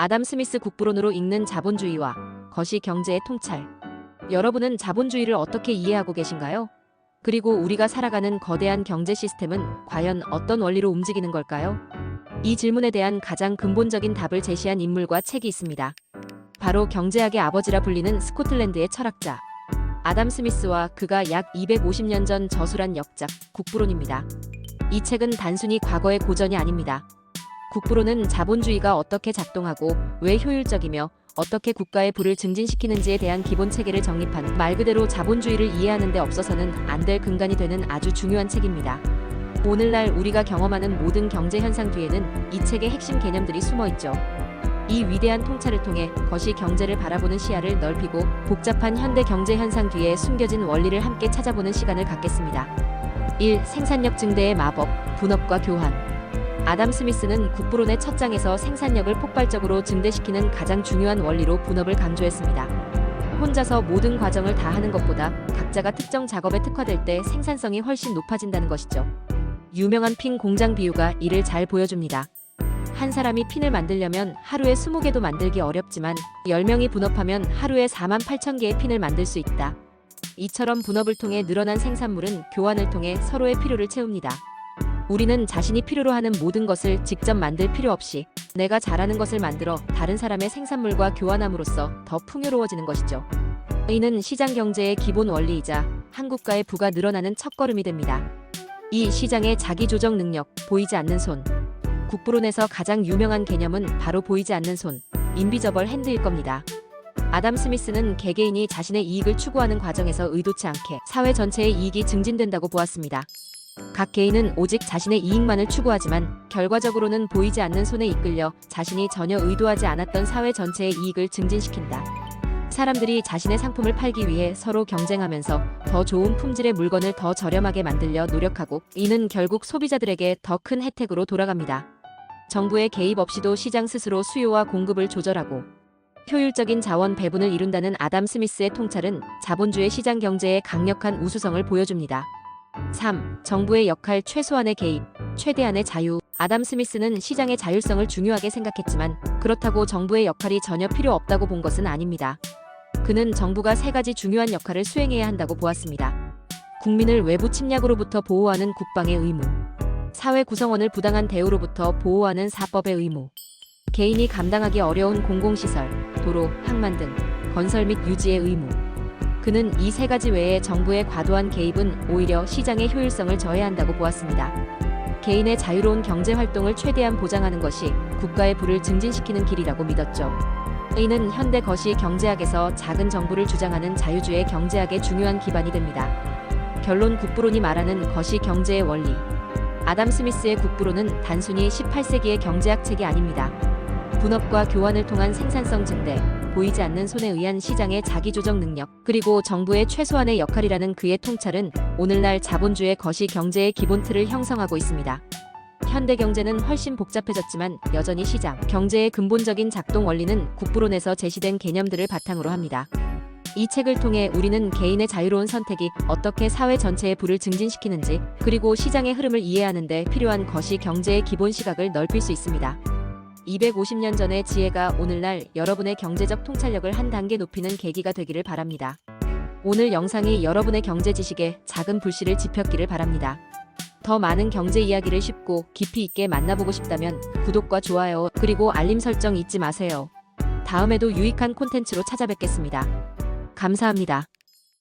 아담 스미스 국부론으로 읽는 자본주의와 거시 경제의 통찰. 여러분은 자본주의를 어떻게 이해하고 계신가요? 그리고 우리가 살아가는 거대한 경제 시스템은 과연 어떤 원리로 움직이는 걸까요? 이 질문에 대한 가장 근본적인 답을 제시한 인물과 책이 있습니다. 바로 경제학의 아버지라 불리는 스코틀랜드의 철학자 아담 스미스와 그가 약 250년 전 저술한 역작 국부론입니다. 이 책은 단순히 과거의 고전이 아닙니다. 국부론은 자본주의가 어떻게 작동하고 왜 효율적이며 어떻게 국가의 부를 증진시키는지에 대한 기본 체계를 정립한 말 그대로 자본주의를 이해하는 데 없어서는 안 될 근간이 되는 아주 중요한 책입니다. 오늘날 우리가 경험하는 모든 경제 현상 뒤에는 이 책의 핵심 개념들이 숨어 있죠. 이 위대한 통찰을 통해 거시 경제를 바라보는 시야를 넓히고 복잡한 현대 경제 현상 뒤에 숨겨진 원리를 함께 찾아보는 시간을 갖겠습니다. 1. 생산력 증대의 마법, 분업과 교환. 아담 스미스는 국부론의 첫 장에서 생산력을 폭발적으로 증대시키는 가장 중요한 원리로 분업을 강조했습니다. 혼자서 모든 과정을 다 하는 것보다 각자가 특정 작업에 특화될 때 생산성이 훨씬 높아진다는 것이죠. 유명한 핀 공장 비유가 이를 잘 보여줍니다. 한 사람이 핀을 만들려면 하루에 20개도 만들기 어렵지만 10명이 분업하면 하루에 48,000개의 핀을 만들 수 있다. 이처럼 분업을 통해 늘어난 생산물은 교환을 통해 서로의 필요를 채웁니다. 우리는 자신이 필요로 하는 모든 것을 직접 만들 필요 없이 내가 잘하는 것을 만들어 다른 사람의 생산물과 교환함으로써 더 풍요로워지는 것이죠. 이는 시장 경제의 기본 원리이자 한 국가의 부가 늘어나는 첫걸음이 됩니다. 이 시장의 자기조정 능력, 보이지 않는 손. 국부론에서 가장 유명한 개념은 바로 보이지 않는 손, 인비저벌 핸드일 겁니다. 아담 스미스는 개개인이 자신의 이익을 추구하는 과정에서 의도치 않게 사회 전체의 이익이 증진된다고 보았습니다. 각 개인은 오직 자신의 이익만을 추구하지만 결과적으로는 보이지 않는 손에 이끌려 자신이 전혀 의도하지 않았던 사회 전체의 이익을 증진시킨다. 사람들이 자신의 상품을 팔기 위해 서로 경쟁하면서 더 좋은 품질의 물건을 더 저렴하게 만들려 노력하고 이는 결국 소비자들에게 더 큰 혜택으로 돌아갑니다. 정부의 개입 없이도 시장 스스로 수요와 공급을 조절하고 효율적인 자원 배분을 이룬다는 아담 스미스의 통찰은 자본주의 시장 경제의 강력한 우수성을 보여줍니다. 3. 정부의 역할 최소한의 개입, 최대한의 자유. 아담 스미스는 시장의 자율성을 중요하게 생각했지만 그렇다고 정부의 역할이 전혀 필요 없다고 본 것은 아닙니다. 그는 정부가 3가지 중요한 역할을 수행해야 한다고 보았습니다. 국민을 외부 침략으로부터 보호하는 국방의 의무, 사회 구성원을 부당한 대우로부터 보호하는 사법의 의무, 개인이 감당하기 어려운 공공시설, 도로, 항만 등 건설 및 유지의 의무. 그는 이 3가지 외에 정부의 과도한 개입은 오히려 시장의 효율성을 저해한다고 보았습니다. 개인의 자유로운 경제 활동을 최대한 보장하는 것이 국가의 부를 증진시키는 길이라고 믿었죠. 이는 현대 거시 경제학에서 작은 정부를 주장하는 자유주의 경제학의 중요한 기반이 됩니다. 결론 국부론이 말하는 거시 경제의 원리. 아담 스미스의 국부론은 단순히 18세기의 경제학 책이 아닙니다. 분업과 교환을 통한 생산성 증대, 보이지 않는 손에 의한 시장의 자기조정 능력, 그리고 정부의 최소한의 역할이라는 그의 통찰은 오늘날 자본주의 거시 경제의 기본 틀을 형성하고 있습니다. 현대 경제는 훨씬 복잡해졌지만 여전히 시장 경제의 근본적인 작동 원리는 국부론에서 제시된 개념들을 바탕으로 합니다. 이 책을 통해 우리는 개인의 자유로운 선택이 어떻게 사회 전체의 부를 증진시키는지, 그리고 시장의 흐름을 이해하는 데 필요한 거시 경제의 기본 시각을 넓힐 수 있습니다. 250년 전의 지혜가 오늘날 여러분의 경제적 통찰력을 한 단계 높이는 계기가 되기를 바랍니다. 오늘 영상이 여러분의 경제 지식에 작은 불씨를 지폈기를 바랍니다. 더 많은 경제 이야기를 쉽고 깊이 있게 만나보고 싶다면 구독과 좋아요, 그리고 알림 설정 잊지 마세요. 다음에도 유익한 콘텐츠로 찾아뵙겠습니다. 감사합니다.